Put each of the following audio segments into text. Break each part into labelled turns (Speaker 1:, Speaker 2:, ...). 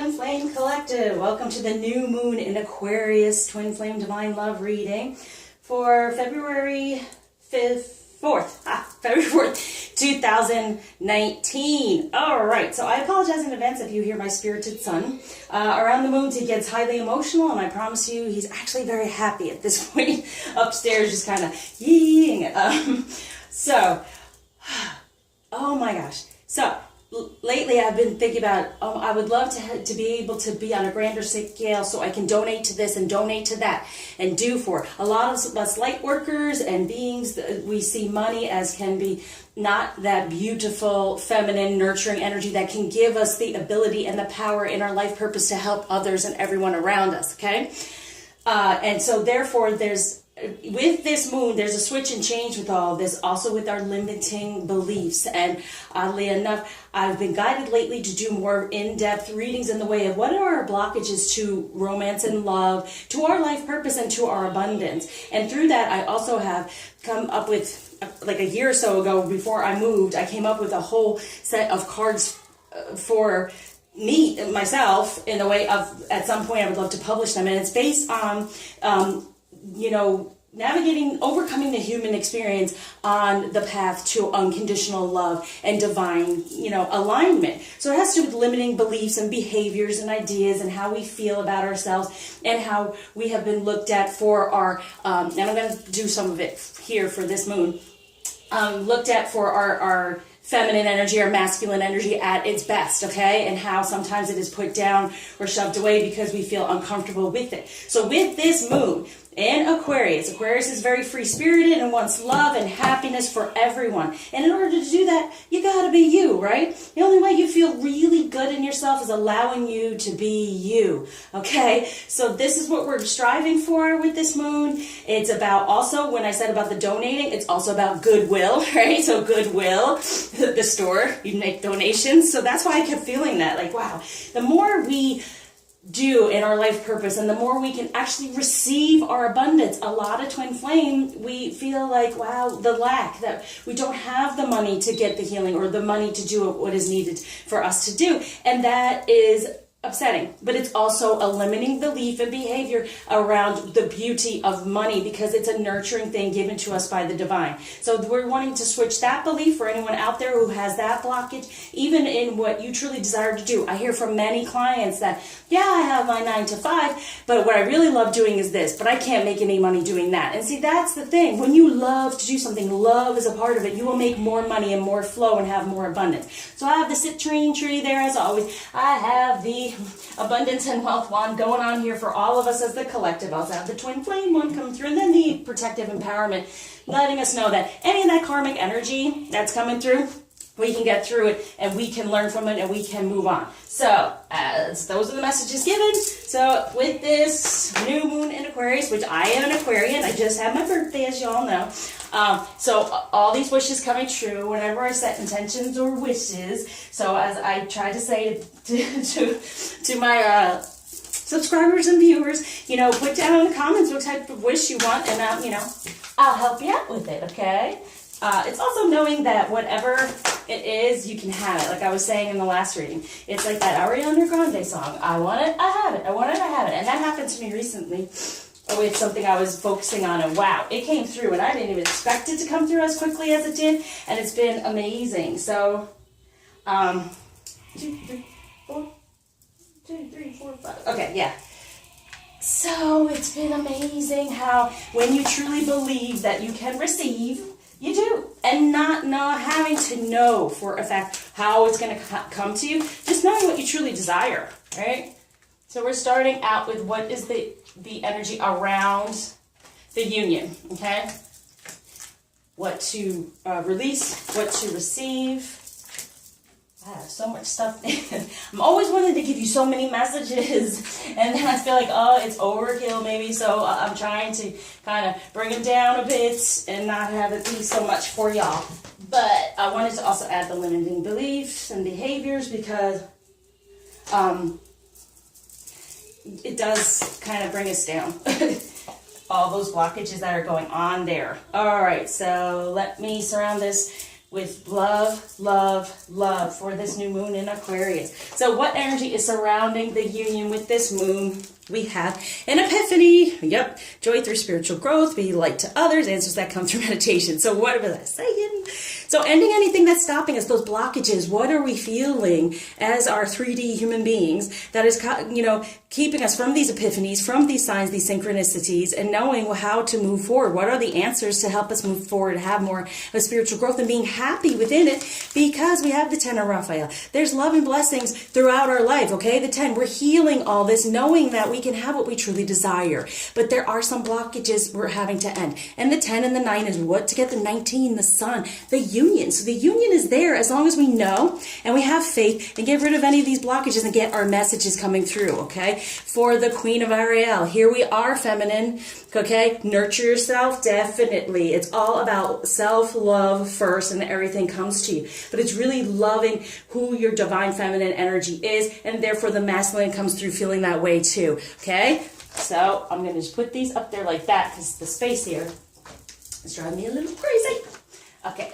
Speaker 1: Twin Flame Collective. Welcome to the new moon in Aquarius Twin Flame Divine Love reading for February 4th, 2019. All right, so I apologize in advance if you hear my spirited son. Around the moon, he gets highly emotional, and I promise you, he's actually very happy at this point. Upstairs, just kind of yeeing it. Oh my gosh. So, lately I've been thinking about, I would love to be able to be on a grander scale so I can donate to this and donate to that and do for. A lot of us light workers and beings, we see money as can be not that beautiful, feminine, nurturing energy that can give us the ability and the power in our life purpose to help others and everyone around us, okay? And so therefore with this moon, there's a switch and change with all of this, also with our limiting beliefs. And oddly enough, I've been guided lately to do more in-depth readings in the way of what are our blockages to romance and love, to our life purpose, and to our abundance. And through that, I also have come up with, like a year or so ago, before I moved, I came up with a whole set of cards for me, myself, in the way of, at some point I would love to publish them. And it's based on overcoming the human experience on the path to unconditional love and divine, alignment. So it has to do with limiting beliefs and behaviors and ideas and how we feel about ourselves and how we have been looked at for our, and I'm going to do some of it here for this moon, looked at for our feminine energy or masculine energy at its best, okay? And how sometimes it is put down or shoved away because we feel uncomfortable with it. So with this moon in Aquarius is very free-spirited and wants love and happiness for everyone. And in order to do that, you gotta be you, right? The only way you feel really good in yourself is allowing you to be you, okay? So this is what we're striving for with this moon. It's about also, when I said about the donating, it's also about goodwill, right? So goodwill, the store, you make donations. So that's why I kept feeling that, like, wow, the more we do in our life purpose and the more we can actually receive our abundance. A lot of twin flame, we feel like, wow, the lack, that we don't have the money to get the healing or the money to do what is needed for us to do. And that is upsetting, but it's also a limiting belief and behavior around the beauty of money because it's a nurturing thing given to us by the divine. So we're wanting to switch that belief for anyone out there who has that blockage, even in what you truly desire to do. I hear from many clients that, yeah, I have my 9 to 5, but what I really love doing is this, but I can't make any money doing that. And see, that's the thing. When you love to do something, love is a part of it. You will make more money and more flow and have more abundance. So I have the citrine tree there as always. I have the abundance and wealth wand going on here for all of us as the collective. I'll have the twin flame one come through, and then the protective empowerment, letting us know that any of that karmic energy that's coming through, we can get through it and we can learn from it and we can move on. So as those are the messages given. So with this new moon in Aquarius, which I am an Aquarian, I just had my birthday, as you all know. So all these wishes coming true whenever I set intentions or wishes. So as I try to say to my subscribers and viewers, put down in the comments what type of wish you want, and I'll help you out with it, okay? It's also knowing that whatever it is, you can have it. Like I was saying in the last reading, it's like that Ariana Grande song. I want it, I have it. I want it, I have it. And that happened to me recently with something I was focusing on, and wow, it came through, and I didn't even expect it to come through as quickly as it did, and it's been amazing. So, 2, 3, 4, 2, 3, 4, 5. Okay, yeah. So it's been amazing how when you truly believe that you can receive, you do, and not having to know for a fact how it's going to come to you, just knowing what you truly desire, right? So we're starting out with what is the energy around the union, okay? What to release, what to receive. I have so much stuff. I'm always wanting to give you so many messages, and then I feel like, oh, it's overkill maybe, so I'm trying to kind of bring them down a bit and not have it be so much for y'all. But I wanted to also add the limiting beliefs and behaviors because it does kind of bring us down. All those blockages that are going on there. All right, so let me surround this with love, love, love for this new moon in Aquarius. So what energy is surrounding the union with this moon? We have an epiphany. Yep. Joy through spiritual growth, be light to others, answers that come through meditation. So what was I saying? So ending anything that's stopping us, those blockages, what are we feeling as our 3D human beings that is, keeping us from these epiphanies, from these signs, these synchronicities, and knowing how to move forward? What are the answers to help us move forward, have more of spiritual growth and being happy within it? Because we have the 10 of Raphael. There's love and blessings throughout our life, okay? The 10, we're healing all this, knowing that we can have what we truly desire. But there are some blockages we're having to end. And the 10 and the 9 is what? To get the 19, the sun, the union. So the union is there as long as we know and we have faith and get rid of any of these blockages and get our messages coming through, okay? For the Queen of Ariel, here we are, feminine, okay? Nurture yourself, definitely. It's all about self-love first and everything comes to you. But it's really loving who your divine feminine energy is, and therefore the masculine comes through feeling that way too, okay? So I'm going to just put these up there like that because the space here is driving me a little crazy. Okay.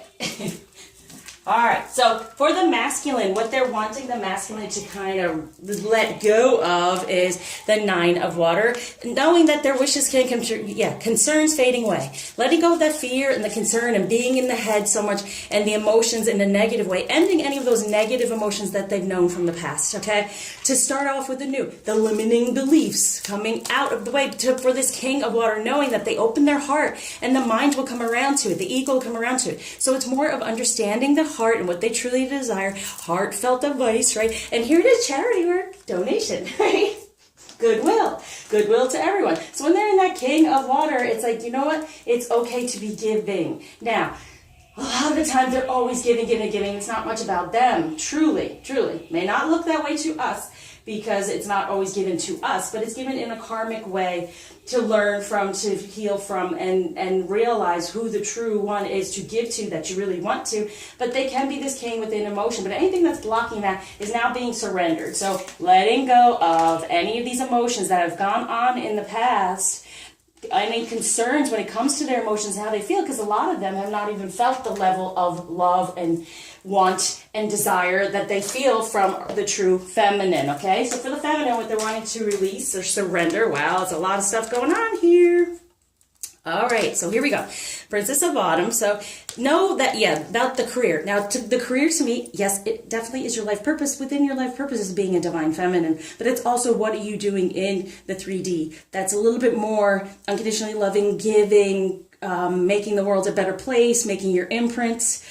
Speaker 1: All right. So for the masculine, what they're wanting the masculine to kind of let go of is the 9 of water, knowing that their wishes can come true. Yeah. Concerns fading away, letting go of that fear and the concern and being in the head so much and the emotions in a negative way, ending any of those negative emotions that they've known from the past. Okay. To start off with the new, the limiting beliefs coming out of the way for this King of Water, knowing that they open their heart and the mind will come around to it. The ego will come around to it. So it's more of understanding the heart and what they truly desire, heartfelt advice, right? And here it is, charity work, donation, right? Goodwill to everyone. So when they're in that King of Water, it's like, you know what? It's okay to be giving. Now, a lot of the time they're always giving. It's not much about them. Truly. May not look that way to us because it's not always given to us, but it's given in a karmic way to learn from, to heal from, and realize who the true one is to give to that you really want to. But they can be this king within emotion. But anything that's blocking that is now being surrendered. So letting go of any of these emotions that have gone on in the past, any concerns when it comes to their emotions and how they feel, because a lot of them have not even felt the level of love and want and desire that they feel from the true feminine, okay? So for the feminine, what they're wanting to release or surrender, wow, there's a lot of stuff going on here. All right, so here we go. Princess of Autumn. So know that, about the career. Now, to the career to me, yes, it definitely is your life purpose. Within your life purpose is being a divine feminine. But it's also what are you doing in the 3D. That's a little bit more unconditionally loving, giving, making the world a better place, making your imprints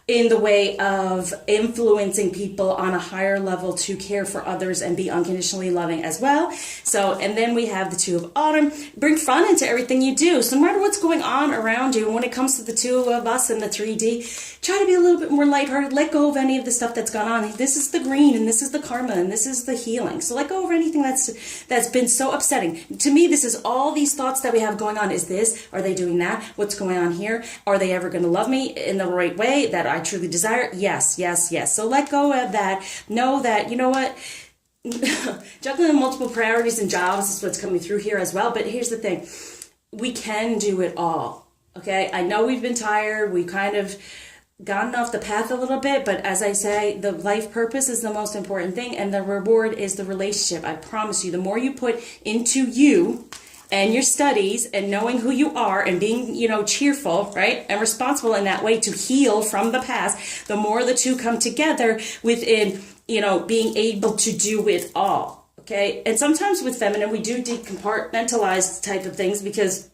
Speaker 1: in the way of influencing people on a higher level to care for others and be unconditionally loving as well. So, and then we have the 2 of Autumn. Bring fun into everything you do. So no matter what's going on around you, and when it comes to the 2 of us and the 3D, try to be a little bit more lighthearted. Let go of any of the stuff that's gone on. This is the green, and this is the karma, and this is the healing. So let go of anything that's been so upsetting. To me, this is all these thoughts that we have going on. Is this? Are they doing that? What's going on here? Are they ever going to love me in the right way that I truly desire? Yes. So let go of that. Know that, you know what? Juggling multiple priorities and jobs is what's coming through here as well. But here's the thing. We can do it all. Okay? I know we've been tired. We've kind of gotten off the path a little bit, but as I say, the life purpose is the most important thing, and the reward is the relationship. I promise you, the more you put into you and your studies and knowing who you are and being, cheerful, right, and responsible in that way to heal from the past, the more the two come together within, being able to do it all, okay? And sometimes with feminine, we do decompartmentalize type of things because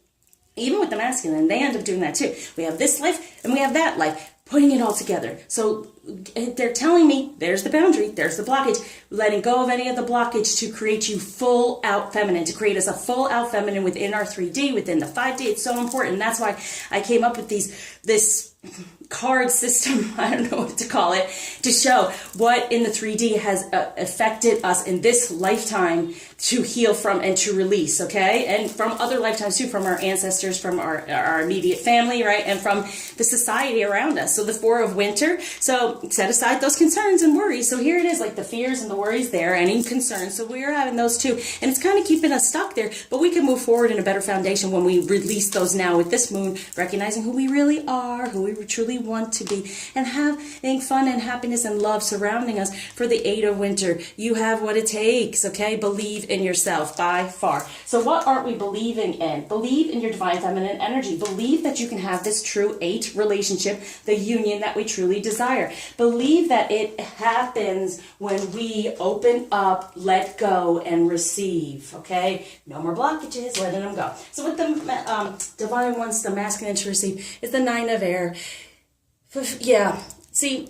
Speaker 1: even with the masculine, they end up doing that too. We have this life and we have that life, putting it all together. So they're telling me, there's the boundary, there's the blockage, letting go of any of the blockage to create you full out feminine, to create us a full out feminine within our 3D, within the 5D. It's so important. That's why I came up with this card system, I don't know what to call it, to show what in the 3D has affected us in this lifetime to heal from and to release, okay? And from other lifetimes too, from our ancestors, from our immediate family, right? And from the society around us. So the 4 of Winter. So So set aside those concerns and worries. So here it is, like the fears and the worries there, any concerns. So we're having those too. And it's kind of keeping us stuck there, but we can move forward in a better foundation when we release those now with this moon, recognizing who we really are, who we truly want to be, and having fun and happiness and love surrounding us. For the 8 of winter, you have what it takes, okay? Believe in yourself by far. So what aren't we believing in? Believe in your divine feminine energy. Believe that you can have this true 8 relationship, the union that we truly desire. Believe that it happens when we open up, let go, and receive, okay? No more blockages, letting them go. So what the divine wants the masculine to receive is the 9 of air. Yeah, see,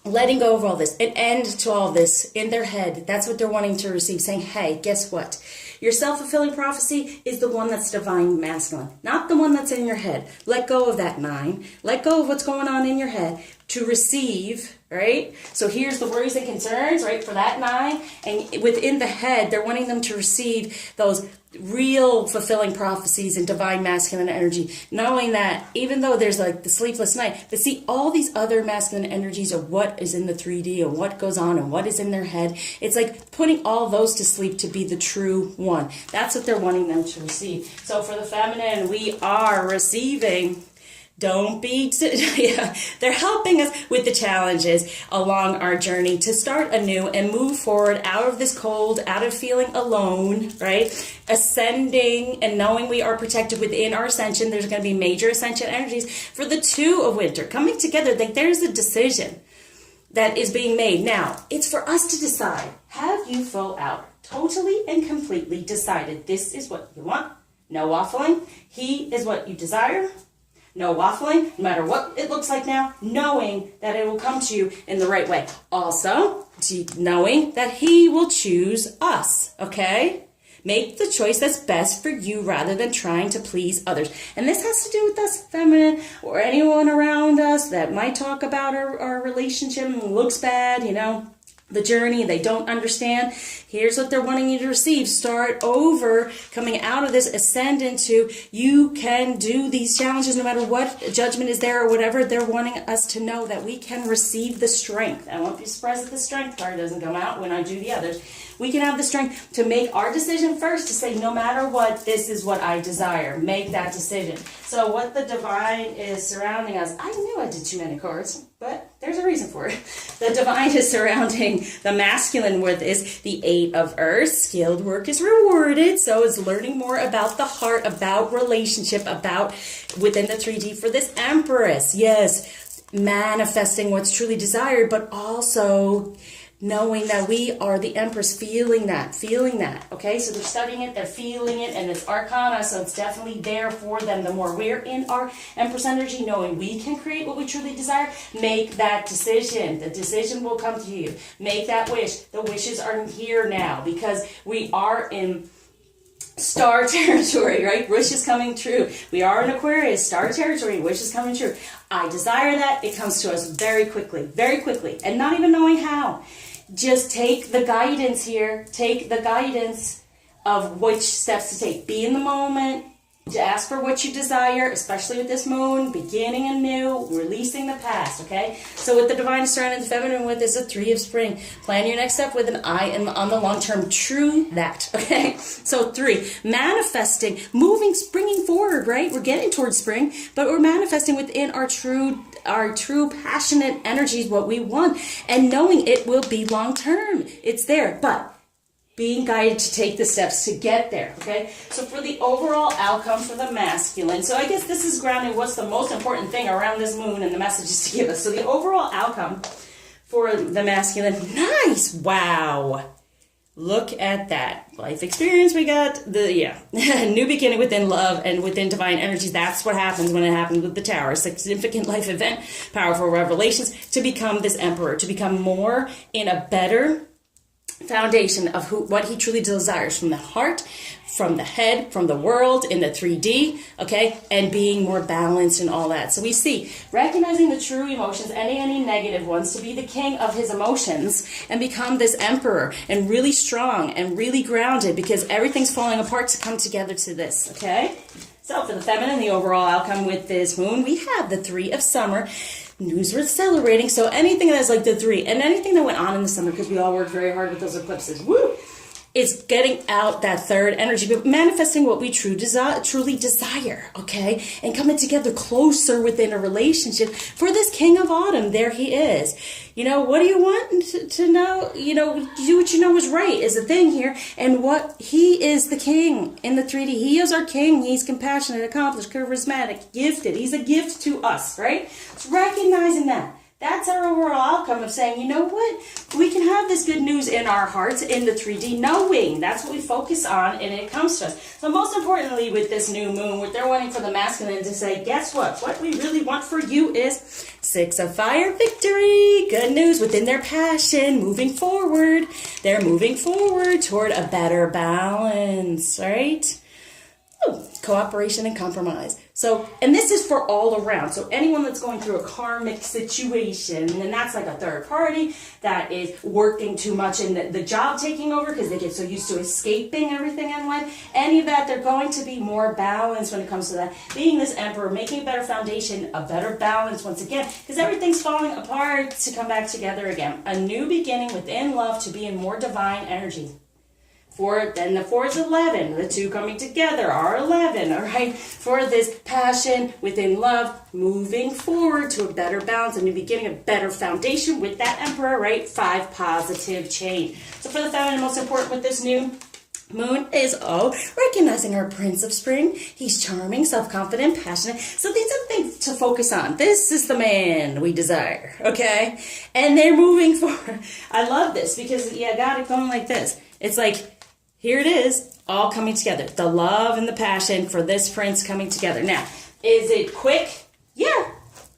Speaker 1: letting go of all this, an end to all this in their head. That's what they're wanting to receive, saying, hey, guess what? Your self-fulfilling prophecy is the one that's divine masculine, not the one that's in your head. Let go of that 9. Let go of what's going on in your head to receive, right? So here's the worries and concerns, right, for that 9. And within the head, they're wanting them to receive those real fulfilling prophecies and divine masculine energy, knowing that even though there's like the sleepless night, but see all these other masculine energies of what is in the 3D and what goes on and what is in their head. It's like putting all those to sleep to be the true one. That's what they're wanting them to receive. So for the feminine, we are receiving. Don't be, yeah, they're helping us with the challenges along our journey to start anew and move forward out of this cold, out of feeling alone, right? Ascending and knowing we are protected within our ascension. There's going to be major ascension energies for the 2 of winter coming together. Like there's a decision that is being made. Now, it's for us to decide. Have you full out, totally and completely decided this is what you want? No waffling. He is what you desire. No waffling, no matter what it looks like now, knowing that it will come to you in the right way. Also, knowing that he will choose us, okay? Make the choice that's best for you rather than trying to please others. And this has to do with us, feminine, or anyone around us that might talk about our relationship and looks bad, you know, the journey, they don't understand. Here's what they're wanting you to receive. Start over, coming out of this, ascend into, you can do these challenges no matter what judgment is there or whatever. They're wanting us to know that we can receive the strength. I won't be surprised if the strength card doesn't come out when I do the others. We can have the strength to make our decision first, to say no matter what, this is what I desire. Make that decision. So what the divine is surrounding us, I knew I did too many cards, but there's a reason for it. The divine is surrounding the masculine with is the 8 of earth. Skilled work is rewarded. So it's learning more about the heart, about relationship, about within the 3D for this Empress. Yes, manifesting what's truly desired, but also knowing that we are the Empress, feeling that, okay? So they're studying it, they're feeling it, and it's arcana, so it's definitely there for them. The more we're in our Empress energy, knowing we can create what we truly desire, make that decision. The decision will come to you. Make that wish. The wishes are here now because we are in star territory, right? Wish is coming true. We are in Aquarius, star territory, wish is coming true. I desire that. It comes to us very quickly, and not even knowing how. Just take the guidance here. Take the guidance of which steps to take. Be in the moment. To ask for what you desire, especially with this moon, beginning anew, releasing the past, okay? So with the divine surrounding the feminine with is a 3 of spring. Plan your next step with an eye on the long term. True that, okay? So 3, manifesting, moving, springing forward, right? We're getting towards spring, but we're manifesting within our true passionate energies, what we want, and knowing it will be long term. It's there, but being guided to take the steps to get there, okay? So for the overall outcome for the masculine, so I guess this is grounded what's the most important thing around this moon and the messages to give us. So the overall outcome for the masculine, nice, wow. Look at that. Life experience, we got the, new beginning within love and within divine energies. That's what happens when it happens with the Tower. Significant life event, powerful revelations to become this emperor, to become more in a better foundation of what he truly desires from the heart, from the head, from the world, in the 3D, okay, and being more balanced and all that. So we see, recognizing the true emotions, any negative ones, to be the king of his emotions and become this emperor and really strong and really grounded because everything's falling apart to come together to this, okay? So for the feminine, the overall outcome with this moon, we have the 3 of summer. News worth celebrating. So anything that's like the 3 and anything that went on in the summer, because we all worked very hard with those eclipses. Woo! It's getting out that 3rd energy, but manifesting what we truly desire, okay? And coming together closer within a relationship for this King of Autumn. There he is. You know, what do you want to know? You know, do what you know is right is the thing here. And what he is the king in the 3D. He is our king. He's compassionate, accomplished, charismatic, gifted. He's a gift to us, right? It's recognizing that. That's our overall outcome of saying, you know what? We can have this good news in our hearts in the 3D, knowing that's what we focus on and it comes to us. So most importantly with this new moon, what they're wanting for the masculine to say, guess what? What we really want for you is 6 of fire, victory, good news within their passion, moving forward. They're moving forward toward a better balance, right? Ooh, cooperation and compromise. So, and this is for all around. So anyone that's going through a karmic situation, and that's like a third party that is working too much and the job taking over because they get so used to escaping everything in life, any of that, they're going to be more balanced when it comes to that. Being this emperor, making a better foundation, a better balance once again, because everything's falling apart to come back together again. A new beginning within love to be in more divine energy. Then the 4 is 11. The 2 coming together are 11, all right? For this passion within love, moving forward to a better balance, a new beginning, a better foundation with that emperor, right? 5, positive change. So for the feminine, most important with this new moon is, recognizing our Prince of Spring. He's charming, self-confident, passionate. So these are things to focus on. This is the man we desire, okay? And they're moving forward. I love this because, I got it going like this. It's like, here it is, all coming together. The love and the passion for this prince coming together. Now, is it quick? Yeah.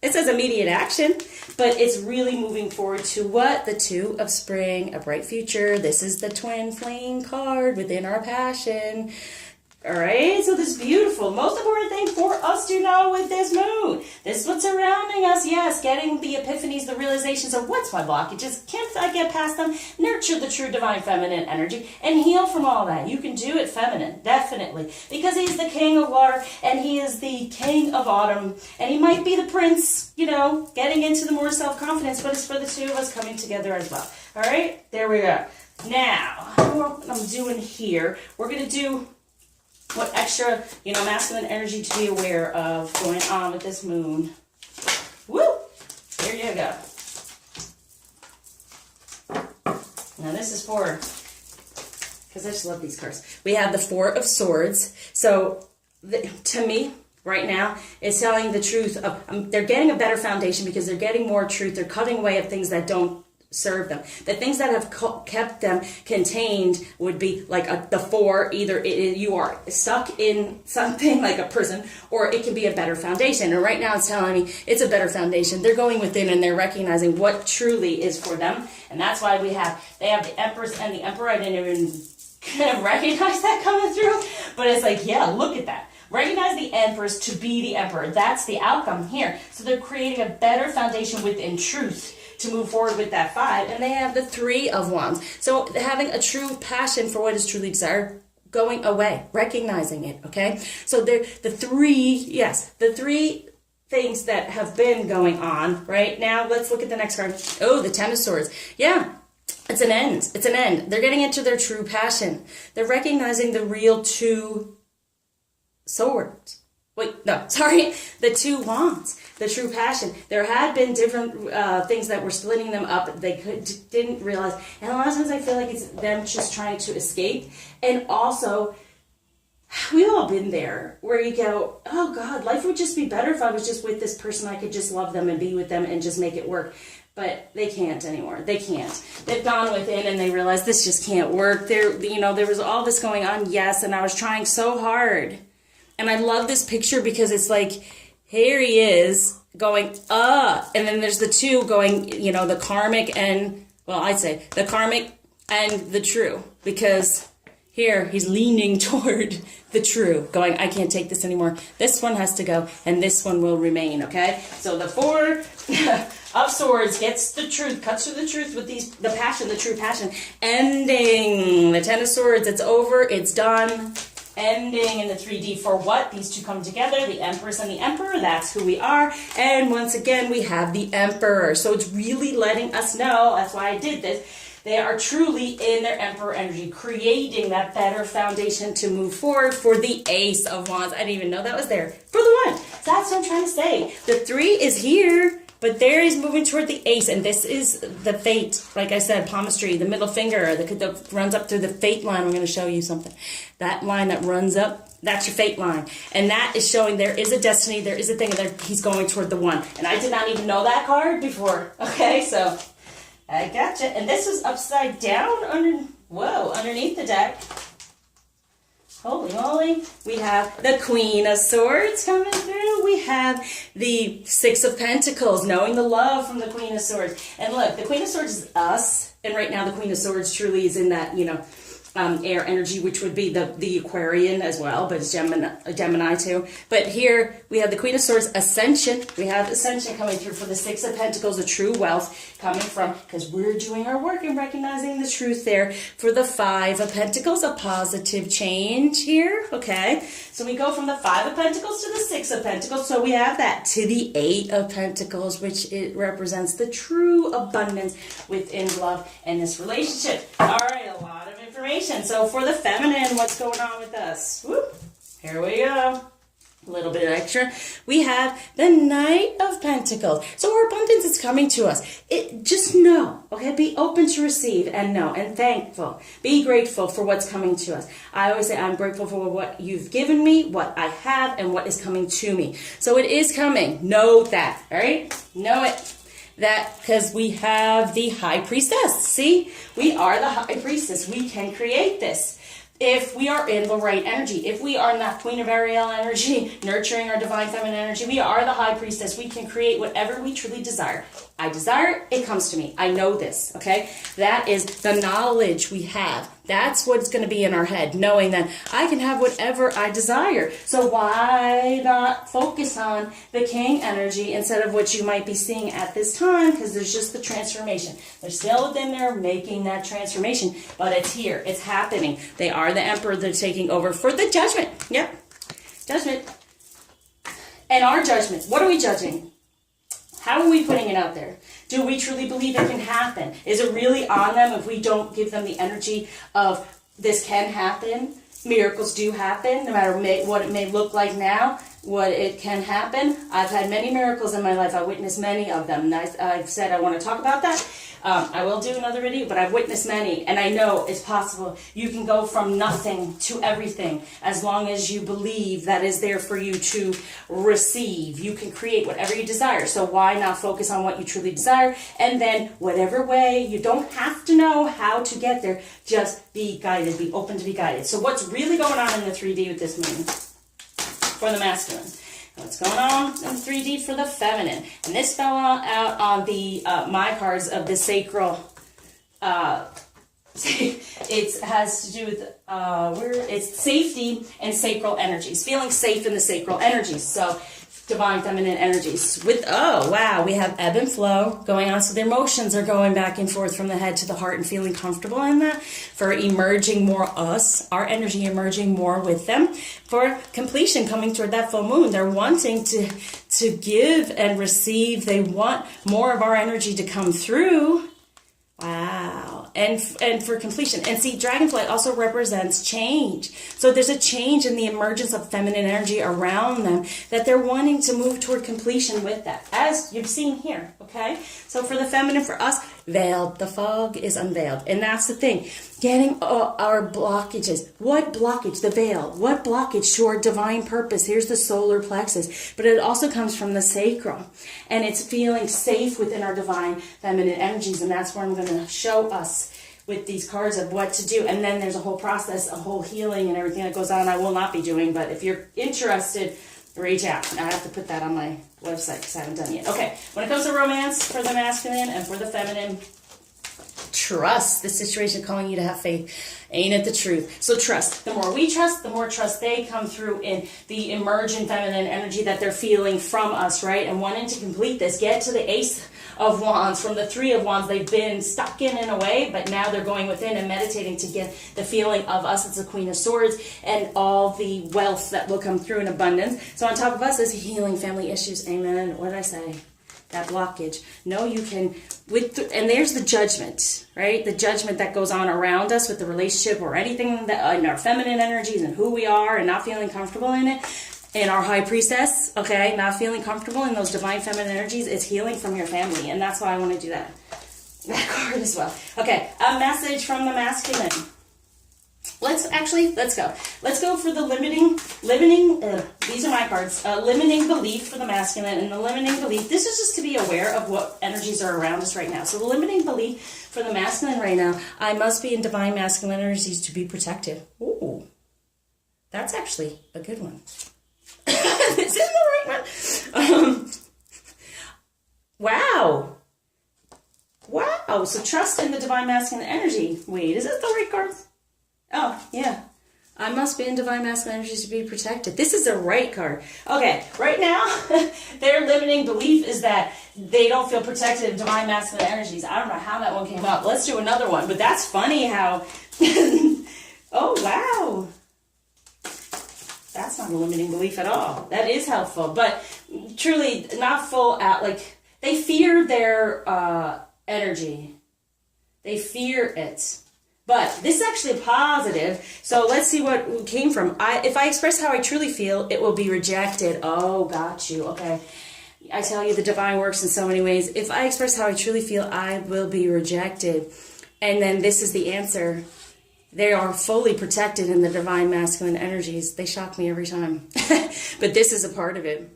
Speaker 1: It says immediate action, but it's really moving forward to what? The 2 of spring, a bright future. This is the twin flame card within our passion. All right, so this beautiful, most important thing for us to know with this moon. This is what's surrounding us. Yes, getting the epiphanies, the realizations of what's my blockages. Can't I get past them? Nurture the true divine feminine energy and heal from all that. You can do it feminine, definitely. Because he's the king of water and he is the king of autumn. And he might be the prince, getting into the more self-confidence, but it's for the 2 of us coming together as well. All right, there we go. Now, what I'm doing here, we're going to do what extra, masculine energy to be aware of going on with this moon. Woo! There you go. Now this is for, because I just love these cards. We have the 4 of Swords. So to me, right now, it's telling the truth of, they're getting a better foundation because they're getting more truth. They're cutting away of things that don't serve them. The things that have kept them contained would be like the 4, either you are stuck in something like a prison, or it can be a better foundation. And right now it's telling me it's a better foundation. They're going within and they're recognizing what truly is for them. And that's why they have the Empress and the Emperor. I didn't even kind of recognize that coming through, but it's like, yeah, look at that. Recognize the Empress to be the Emperor. That's the outcome here. So they're creating a better foundation within truth to move forward with that 5, and they have the 3 of Wands. So having a true passion for what is truly desired, going away, recognizing it, okay? So the 3 things that have been going on, right? Now let's look at the next card. Oh, the 10 of Swords. Yeah, it's an end. It's an end. They're getting into their true passion. They're recognizing the real 2 swords. Wait, no, sorry, the 2 wands, the true passion. There had been different things that were splitting them up. They didn't realize. And a lot of times I feel like it's them just trying to escape. And also, we've all been there where you go, oh God, life would just be better if I was just with this person. I could just love them and be with them and just make it work. But they can't anymore. They can't. They've gone within and they realize this just can't work. There was all this going on, yes, and I was trying so hard. And I love this picture because it's like, here he is going, and then there's the 2 going, the karmic and, I'd say the karmic and the true, because here he's leaning toward the true, going, I can't take this anymore. This one has to go, and this one will remain, okay? So the 4 of Swords gets the truth, cuts through the truth with the passion, the true passion, ending the 10 of Swords. It's over, it's done. ending in the 3D for what? These two come together, the Empress and the Emperor, that's who we are. And once again, we have the Emperor. So it's really letting us know, that's why I did this, they are truly in their Emperor energy, creating that better foundation to move forward for the Ace of Wands. I didn't even know that was there. For the 1. So that's what I'm trying to say. The 3 is here, but there is moving toward the Ace, and this is the Fate. Like I said, palmistry, the middle finger that runs up through the Fate line. I'm going to show you something. That line that runs up, that's your Fate line. And that is showing there is a destiny, there is a thing, there he's going toward the 1. And I did not even know that card before. Okay, so I gotcha. And this is upside down underneath the deck. Holy moly. We have the Queen of Swords coming through. We have the 6 of Pentacles, knowing the love from the Queen of Swords. And look, the Queen of Swords is us. And right now the Queen of Swords truly is in that, air energy, which would be the Aquarian as well, but it's Gemini too. But here we have the Queen of Swords, Ascension. We have Ascension coming through for the 6 of Pentacles, the true wealth coming from, because we're doing our work and recognizing the truth there. For the 5 of Pentacles, a positive change here. Okay, so we go from the 5 of Pentacles to the 6 of Pentacles. So we have that to the 8 of Pentacles, which it represents the true abundance within love and this relationship. All right, a lot of information. So for the feminine, what's going on with us? Whoop, here we go. A little bit extra. We have the Knight of Pentacles. So our abundance is coming to us. Just know, okay? Be open to receive and know and thankful. Be grateful for what's coming to us. I always say I'm grateful for what you've given me, what I have, and what is coming to me. So it is coming. Know that, all right? Know it. That because we have the High Priestess. See, we are the High Priestess. We can create this if we are in the right energy. If we are in that Queen of Ariel energy, nurturing our divine feminine energy, we are the High Priestess. We can create whatever we truly desire. I desire, it comes to me. I know this, okay? That is the knowledge we have. That's what's going to be in our head, knowing that I can have whatever I desire. So why not focus on the King energy instead of what you might be seeing at this time? Because there's just the transformation. They're still within there making that transformation, but it's here. It's happening. They are the Emperor. They're taking over for the Judgment. Yep. Judgment. And our judgments. What are we judging? How are we putting it out there? Do we truly believe it can happen? Is it really on them if we don't give them the energy of this can happen? Miracles do happen, no matter what it may look like now, what it can happen. I've had many miracles in my life. I witnessed many of them. And I've said I want to talk about that. I will do another video, but I've witnessed many, and I know it's possible. You can go from nothing to everything as long as you believe that is there for you to receive. You can create whatever you desire. So why not focus on what you truly desire? And then whatever way, you don't have to know how to get there. Just be guided. Be open to be guided. So what's really going on in the 3D with this moon for the masculine? What's going on in 3D for the feminine? And this fell out on the my cards of the sacral. It has to do with it's safety and sacral energies. Feeling safe in the sacral energies. So divine feminine energies. With we have ebb and flow going on. So the emotions are going back and forth from the head to the heart and feeling comfortable in that. For emerging more our energy emerging more with them. For completion, coming toward that full moon, they're wanting to give and receive. They want more of our energy to come through. Wow. And for completion. And see, dragonfly also represents change. So there's a change in the emergence of feminine energy around them that they're wanting to move toward completion with that, as you've seen here, okay? So for the feminine, for us, veiled. The fog is unveiled. And that's the thing. Getting our blockages. What blockage? The veil. What blockage to our divine purpose? Here's the solar plexus. But it also comes from the sacral. And it's feeling safe within our divine feminine energies. And that's where I'm going to show us with these cards of what to do. And then there's a whole process, a whole healing and everything that goes on I will not be doing. But if you're interested, reach out. I have to put that on my website because I haven't done it yet. Okay, when it comes to romance for the masculine and for the feminine, trust the situation calling you to have faith. Ain't it the truth? So trust. The more we trust, the more trust they come through in the emergent feminine energy that they're feeling from us, right? And wanting to complete this, get to the Ace of Wands. From the Three of Wands, they've been stuck in a way, but now they're going within and meditating to get the feeling of us as the Queen of Swords and all the wealth that will come through in abundance. So on top of us is healing family issues. Amen. What did I say? That blockage. No, you can, and there's the judgment, right? The judgment that goes on around us with the relationship or anything that in our feminine energies and who we are and not feeling comfortable in it. And our High Priestess, okay, not feeling comfortable in those divine feminine energies, is healing from your family. And that's why I want to do that card as well. Okay, a message from the masculine. Let's go. Let's go for the limiting, these are my cards, limiting belief for the masculine. And the limiting belief, this is just to be aware of what energies are around us right now. So the limiting belief for the masculine right now, I must be in divine masculine energies to be protected. Ooh, that's actually a good one. This is the right one. Wow. Wow, so trust in the divine masculine energy. Wait, is that the right card? Oh, yeah. I must be in divine masculine energies to be protected. This is the right card. Okay, right now, their limiting belief is that they don't feel protected in divine masculine energies. I don't know how that one came up. Let's do another one. But that's funny how... Oh, wow. That's not a limiting belief at all. That is helpful. But truly, not full out. Like, they fear their energy. They fear it. But this is actually positive. So let's see what came from. If I express how I truly feel, it will be rejected. Oh, got you. Okay. I tell you, the divine works in so many ways. If I express how I truly feel, I will be rejected. And then this is the answer. They are fully protected in the divine masculine energies. They shock me every time. But this is a part of it.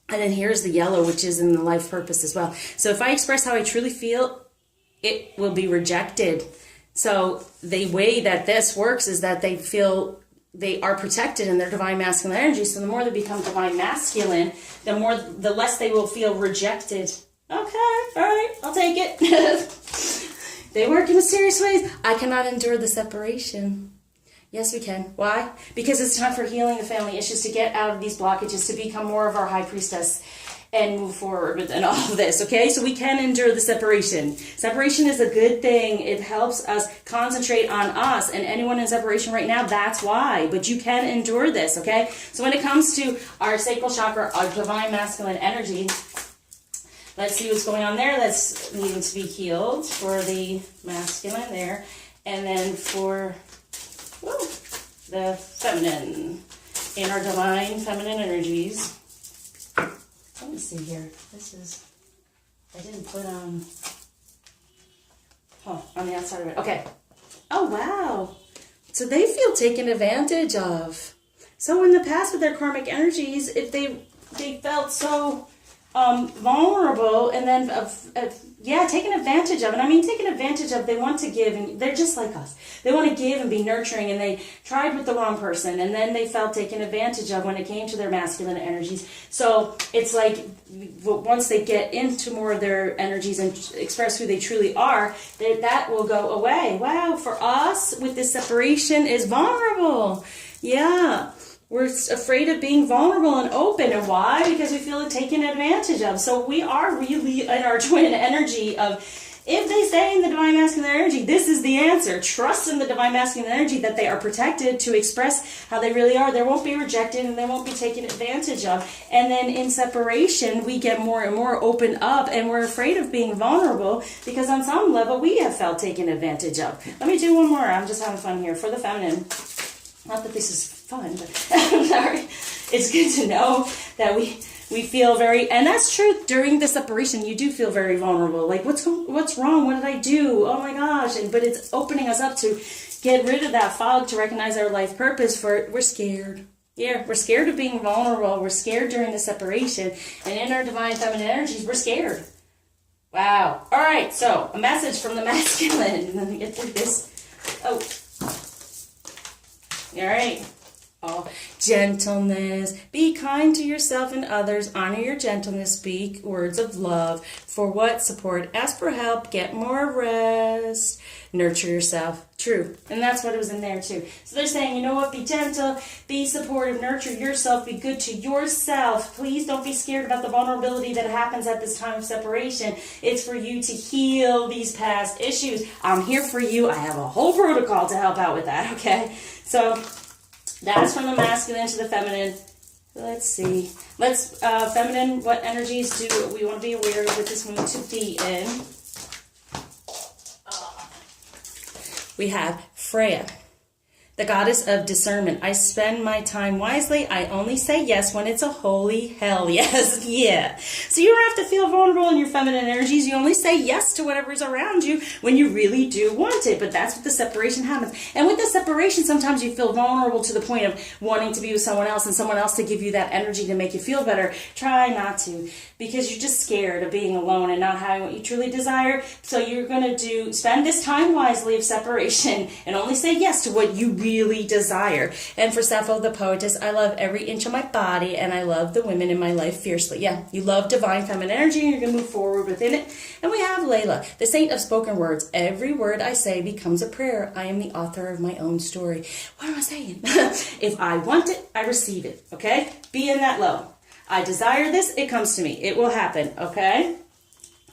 Speaker 1: And then here's the yellow, which is in the life purpose as well. So if I express how I truly feel, it will be rejected. So the way that this works is that they feel they are protected in their divine masculine energy. So the more they become divine masculine, the less they will feel rejected. Okay, all right, I'll take it. They work in mysterious ways. I cannot endure the separation. Yes, we can. Why? Because it's time for healing the family issues, to get out of these blockages, to become more of our High Priestess and move forward with and all of this, okay? So we can endure the separation. Separation is a good thing. It helps us concentrate on us, and anyone in separation right now, that's why. But you can endure this, okay? So when it comes to our sacral chakra, our divine masculine energy, let's see what's going on there. That's needing to be healed for the masculine there. And then for the feminine, in our divine feminine energies. Let me see here. This is, I didn't put on the outside of it. Okay. Oh, wow. So they feel taken advantage of. So in the past with their karmic energies, if they felt so vulnerable, and then taken advantage of. And I mean taken advantage of, they want to give, and they're just like us. They want to give and be nurturing, and they tried with the wrong person, and then they felt taken advantage of when it came to their masculine energies. So it's like once they get into more of their energies and express who they truly are, that will go away. Wow, for us with this separation is vulnerable. Yeah. We're afraid of being vulnerable and open. And why? Because we feel it taken advantage of. So we are really in our twin energy of, if they stay in the divine masculine energy, this is the answer. Trust in the divine masculine energy that they are protected to express how they really are. They won't be rejected and they won't be taken advantage of. And then in separation, we get more and more open up, and we're afraid of being vulnerable because on some level we have felt taken advantage of. Let me do one more. I'm just having fun here for the feminine. Not that this is fun, but I'm sorry. It's good to know that we feel very, and that's true, during the separation, you do feel very vulnerable. Like, what's wrong? What did I do? Oh my gosh. But it's opening us up to get rid of that fog, to recognize our life purpose. We're scared. Yeah, we're scared of being vulnerable. We're scared during the separation. And in our divine feminine energies, we're scared. Wow. All right, so a message from the masculine. Let me get through this. Oh. All right. all gentleness. Be kind to yourself and others. Honor your gentleness. Speak words of love. For what? Support. Ask for help. Get more rest. Nurture yourself. True. And that's what it was in there too. So they're saying, you know what? Be gentle. Be supportive. Nurture yourself. Be good to yourself. Please don't be scared about the vulnerability that happens at this time of separation. It's for you to heal these past issues. I'm here for you. I have a whole protocol to help out with that. Okay? So that's from the masculine to the feminine. Let's see. Feminine, what energies do we want to be aware of with this moon to be in? We have Freya, the goddess of discernment. I spend my time wisely. I only say yes when it's a holy hell yes. Yeah. So you don't have to feel vulnerable in your feminine energies. You only say yes to whatever's around you when you really do want it. But that's what the separation happens. And with the separation, sometimes you feel vulnerable to the point of wanting to be with someone else and someone else to give you that energy to make you feel better. Try not to, because you're just scared of being alone and not having what you truly desire. So you're going to spend this time wisely of separation and only say yes to what you really desire. And for Sappho the poetess, I love every inch of my body and I love the women in my life fiercely. Yeah, you love divine feminine energy and you're going to move forward within it. And we have Layla, the saint of spoken words. Every word I say becomes a prayer. I am the author of my own story. What am I saying? If I want it, I receive it. Okay? Be in that low. I desire this, it comes to me. It will happen. Okay?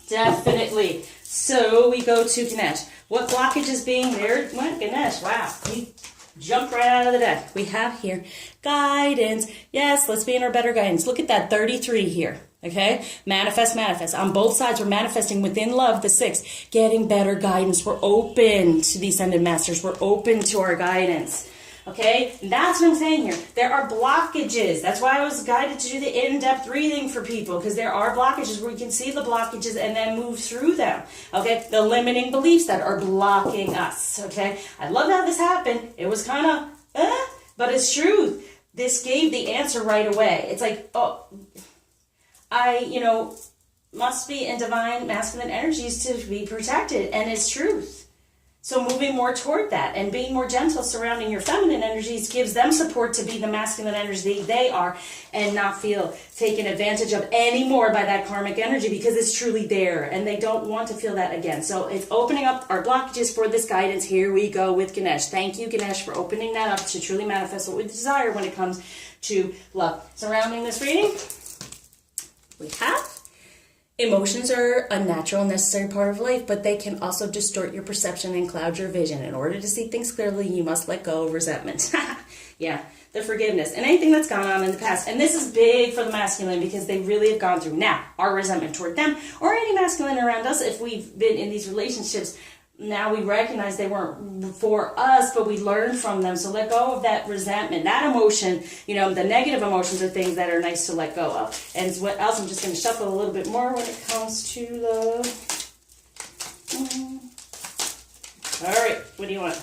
Speaker 1: Definitely. So we go to Ganesh. What blockage is being there? What? Ganesh, wow. He jumped right out of the deck. We have here guidance. Yes, let's be in our better guidance. Look at that 33 here. Okay? Manifest, manifest. On both sides, we're manifesting within love, the 6. Getting better guidance. We're open to the Ascended Masters. We're open to our guidance. Okay? And that's what I'm saying here. There are blockages. That's why I was guided to do the in-depth reading for people, because there are blockages where you can see the blockages and then move through them. Okay? The limiting beliefs that are blocking us. Okay? I love how this happened. It was kind of, but it's truth. This gave the answer right away. It's like, oh, I, must be in divine masculine energies to be protected, and it's truth. So moving more toward that and being more gentle surrounding your feminine energies gives them support to be the masculine energy they are and not feel taken advantage of anymore by that karmic energy, because it's truly there and they don't want to feel that again. So it's opening up our blockages for this guidance. Here we go with Ganesh. Thank you, Ganesh, for opening that up to truly manifest what we desire when it comes to love. Surrounding this reading, we have emotions are a natural and necessary part of life, but they can also distort your perception and cloud your vision. In order to see things clearly, you must let go of resentment. Yeah, the forgiveness and anything that's gone on in the past. And this is big for the masculine because they really have gone through now our resentment toward them or any masculine around us. If we've been in these relationships, now we recognize they weren't for us, but we learned from them. So let go of that resentment, that emotion. The negative emotions are things that are nice to let go of. And what else? I'm just going to shuffle a little bit more when it comes to love. All right, what do you want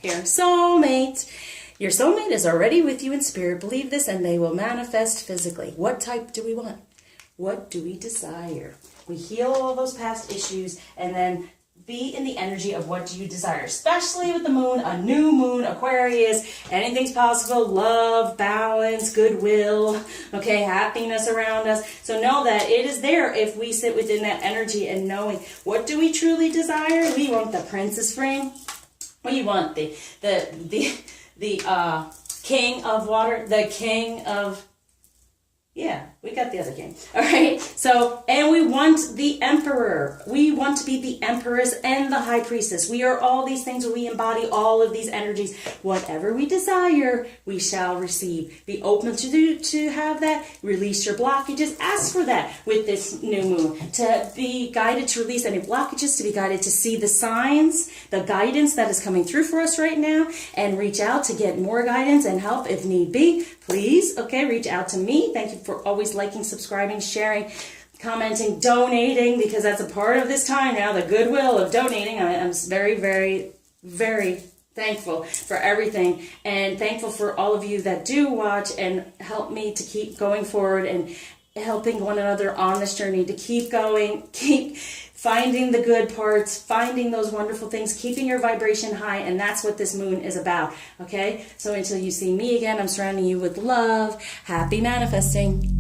Speaker 1: here? Soulmate. Your soulmate is already with you in spirit. Believe this and they will manifest physically. What type do we want? What do we desire? We heal all those past issues and then be in the energy of what do you desire, especially with the moon, a new moon, Aquarius. Anything's possible. Love, balance, goodwill, okay, happiness around us. So know that it is there if we sit within that energy and knowing what do we truly desire. We want the princess ring. We want the king of water, the king of, yeah, we got the other king. All right. So, and we want the emperor. We want to be the empress and the high priestess. We are all these things. We embody all of these energies. Whatever we desire, we shall receive. Be open to have that. Release your blockages. Ask for that with this new moon. To be guided to release any blockages, to be guided to see the signs, the guidance that is coming through for us right now, and reach out to get more guidance and help if need be. Please, okay, reach out to me. Thank you for always liking, subscribing, sharing, commenting, donating, because that's a part of this time now, the goodwill of donating. I'm very, very, very thankful for everything and thankful for all of you that do watch and help me to keep going forward and helping one another on this journey to keep going, keep finding the good parts, finding those wonderful things, keeping your vibration high, and that's what this moon is about, okay? So until you see me again, I'm surrounding you with love. Happy manifesting.